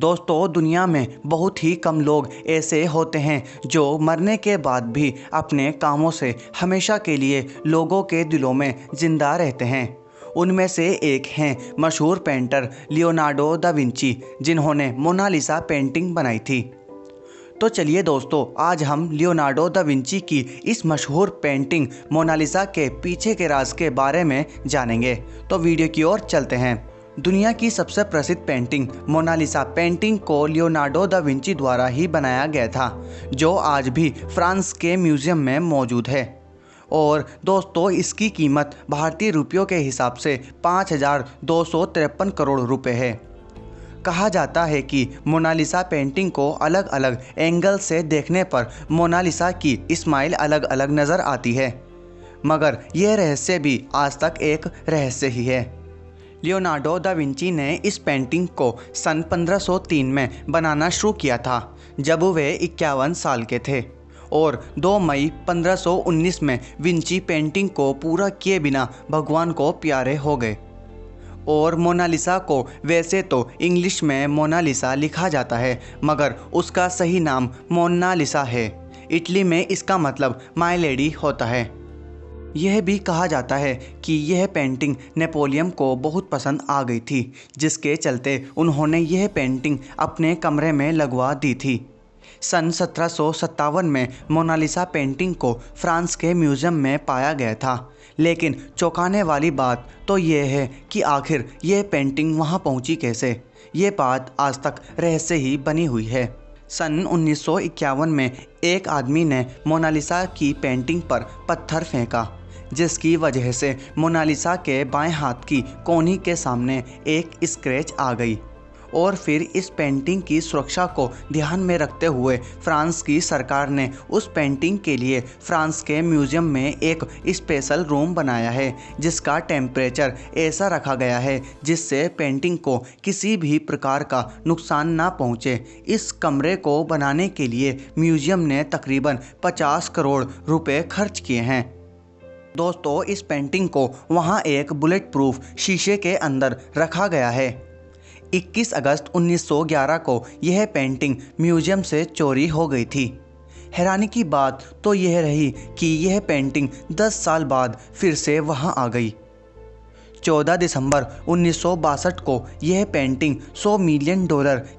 दोस्तों, दुनिया में बहुत ही कम लोग ऐसे होते हैं जो मरने के बाद भी अपने कामों से हमेशा के लिए लोगों के दिलों में जिंदा रहते हैं। उनमें से एक हैं मशहूर पेंटर लियोनार्डो दा विंची, जिन्होंने मोनालिसा पेंटिंग बनाई थी। तो चलिए दोस्तों, आज हम लियोनार्डो दा विंची की इस मशहूर पेंटिंग मोनालिसा के पीछे के राज के बारे में जानेंगे। तो वीडियो की ओर चलते हैं। दुनिया की सबसे प्रसिद्ध पेंटिंग मोनालिसा पेंटिंग को लियोनार्डो दा विंची द्वारा ही बनाया गया था, जो आज भी फ्रांस के म्यूजियम में मौजूद है। और दोस्तों, इसकी कीमत भारतीय रुपयों के हिसाब से 5,253 करोड़ रुपए है। कहा जाता है कि मोनालिसा पेंटिंग को अलग अलग एंगल से देखने पर मोनालिसा की स्माइल अलग अलग नज़र आती है, मगर यह रहस्य भी आज तक एक रहस्य ही है। लियोनार्डो दा विंची ने इस पेंटिंग को सन 1503 में बनाना शुरू किया था, जब वे 51 साल के थे, और 2 मई 1519 में विंची पेंटिंग को पूरा किए बिना भगवान को प्यारे हो गए। और मोनालिसा को वैसे तो इंग्लिश में मोनालिसा लिखा जाता है, मगर उसका सही नाम मोनालिसा है। इटली में इसका मतलब माय लेडी होता है। यह भी कहा जाता है कि यह पेंटिंग नेपोलियन को बहुत पसंद आ गई थी, जिसके चलते उन्होंने यह पेंटिंग अपने कमरे में लगवा दी थी। सन 1757 में मोनालिसा पेंटिंग को फ्रांस के म्यूजियम में पाया गया था, लेकिन चौंकाने वाली बात तो यह है कि आखिर यह पेंटिंग वहां पहुंची कैसे। ये बात आज तक रहस्य ही बनी हुई है। सन 1951 में एक आदमी ने मोनालिसा की पेंटिंग पर पत्थर फेंका, जिसकी वजह से मोनालिसा के बाएं हाथ की कोहनी के सामने एक स्क्रैच आ गई। और फिर इस पेंटिंग की सुरक्षा को ध्यान में रखते हुए फ्रांस की सरकार ने उस पेंटिंग के लिए फ्रांस के म्यूजियम में एक स्पेशल रूम बनाया है, जिसका टेम्परेचर ऐसा रखा गया है जिससे पेंटिंग को किसी भी प्रकार का नुकसान ना पहुँचे। इस कमरे को बनाने के लिए म्यूजियम ने तकरीबन 50 करोड़ रुपए खर्च किए हैं। दोस्तों, इस पेंटिंग को वहाँ एक बुलेट प्रूफ शीशे के अंदर रखा गया है। 21 अगस्त 1911 को यह पेंटिंग म्यूजियम से चोरी हो गई थी। हैरानी की बात तो यह रही कि यह पेंटिंग 10 साल बाद फिर से वहां आ गई। 14 दिसंबर 1962 को यह पेंटिंग $100 मिलियन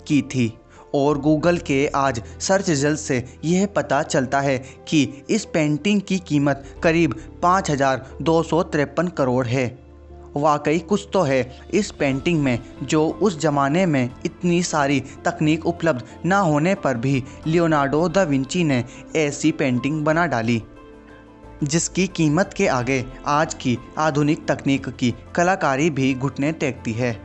की थी, और गूगल के आज सर्च रिजल्ट से यह पता चलता है कि इस पेंटिंग की कीमत करीब 5,253 करोड़ है। वाकई कुछ तो है इस पेंटिंग में, जो उस ज़माने में इतनी सारी तकनीक उपलब्ध ना होने पर भी लियोनार्डो दा विंची ने ऐसी पेंटिंग बना डाली, जिसकी कीमत के आगे आज की आधुनिक तकनीक की कलाकारी भी घुटने टेकती है।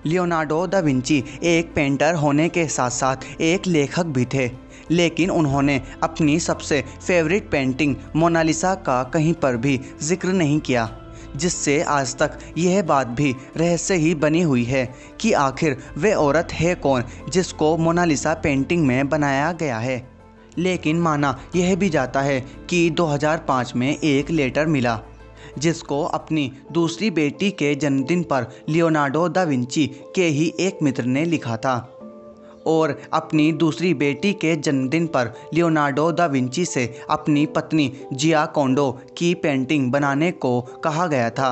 लियोनार्डो दा विंची एक पेंटर होने के साथ साथ एक लेखक भी थे, लेकिन उन्होंने अपनी सबसे फेवरेट पेंटिंग मोनालिसा का कहीं पर भी जिक्र नहीं किया, जिससे आज तक यह बात भी रहस्य ही बनी हुई है कि आखिर वे औरत है कौन जिसको मोनालिसा पेंटिंग में बनाया गया है। लेकिन माना यह भी जाता है कि 2005 में एक लेटर मिला, जिसको अपनी दूसरी बेटी के जन्मदिन पर लियोनार्डो दा विंची के ही एक मित्र ने लिखा था। और अपनी दूसरी बेटी के जन्मदिन पर लियोनार्डो दा विंची से अपनी पत्नी जियाकोंडो की पेंटिंग बनाने को कहा गया था।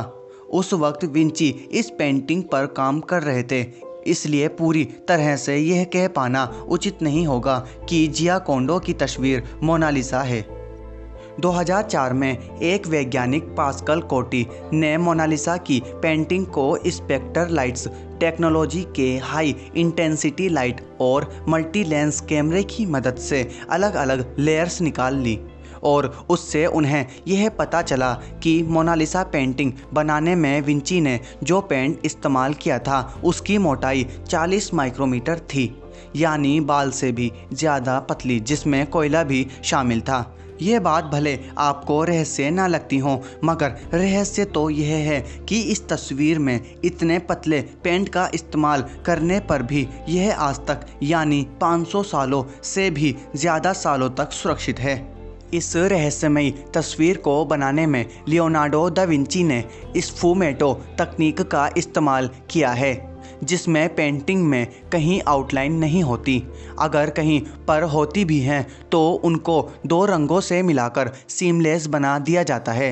उस वक्त विंची इस पेंटिंग पर काम कर रहे थे, इसलिए पूरी तरह से यह कह पाना उचित नहीं होगा कि जियाकोंडो की तस्वीर मोनालिसा है। 2004 में एक वैज्ञानिक पास्कल कोटी ने मोनालिसा की पेंटिंग को स्पेक्टर लाइट्स टेक्नोलॉजी के हाई इंटेंसिटी लाइट और मल्टी लेंस कैमरे की मदद से अलग अलग लेयर्स निकाल ली, और उससे उन्हें यह पता चला कि मोनालिसा पेंटिंग बनाने में विंची ने जो पेंट इस्तेमाल किया था उसकी मोटाई 40 माइक्रोमीटर थी, यानी बाल से भी ज़्यादा पतली, जिसमें कोयला भी शामिल था। यह बात भले आपको रहस्य ना लगती हो, मगर रहस्य तो यह है कि इस तस्वीर में इतने पतले पेंट का इस्तेमाल करने पर भी यह आज तक यानी 500 सालों से भी ज़्यादा सालों तक सुरक्षित है। इस रहस्यमयी तस्वीर को बनाने में लियोनार्डो दा विंची ने स्फूमेटो तकनीक का इस्तेमाल किया है, जिसमें पेंटिंग में कहीं आउटलाइन नहीं होती। अगर कहीं पर होती भी हैं तो उनको दो रंगों से मिलाकर सीमलेस बना दिया जाता है।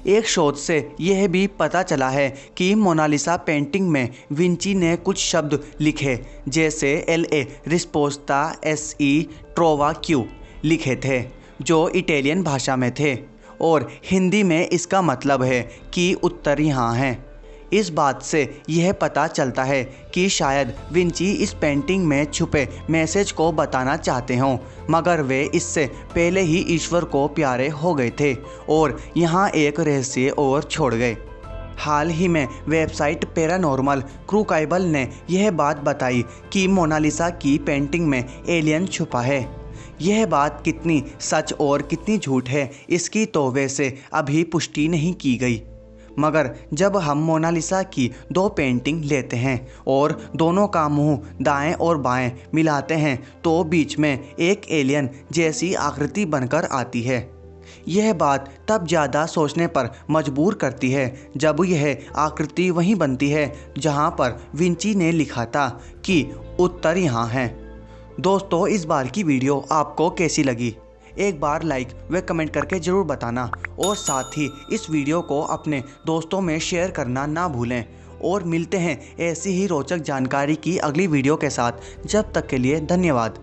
एक शोध से यह भी पता चला है कि मोनालिसा पेंटिंग में विंची ने कुछ शब्द लिखे जैसे LA रिस्पोस्ता SE ट्रोवा क्यू लिखे थे, जो इटालियन भाषा में थे और हिंदी में इसका मतलब है कि उत्तर यहाँ है। इस बात से यह पता चलता है कि शायद विंची इस पेंटिंग में छुपे मैसेज को बताना चाहते हों, मगर वे इससे पहले ही ईश्वर को प्यारे हो गए थे और यहाँ एक रहस्य और छोड़ गए। हाल ही में वेबसाइट पैरानॉर्मल क्रूकाइबल ने यह बात बताई कि मोनालिसा की पेंटिंग में एलियन छुपा है। यह बात कितनी सच और कितनी झूठ है इसकी तो वैसे अभी पुष्टि नहीं की गई, मगर जब हम मोनालिसा की दो पेंटिंग लेते हैं और दोनों का मुंह दाएं और बाएं मिलाते हैं तो बीच में एक एलियन जैसी आकृति बनकर आती है। यह बात तब ज़्यादा सोचने पर मजबूर करती है जब यह आकृति वहीं बनती है जहां पर विंची ने लिखा था कि उत्तर यहाँ है। दोस्तों, इस बार की वीडियो आपको कैसी लगी? एक बार लाइक व कमेंट करके ज़रूर बताना और साथ ही इस वीडियो को अपने दोस्तों में शेयर करना ना भूलें। और मिलते हैं ऐसी ही रोचक जानकारी की अगली वीडियो के साथ। जब तक के लिए धन्यवाद।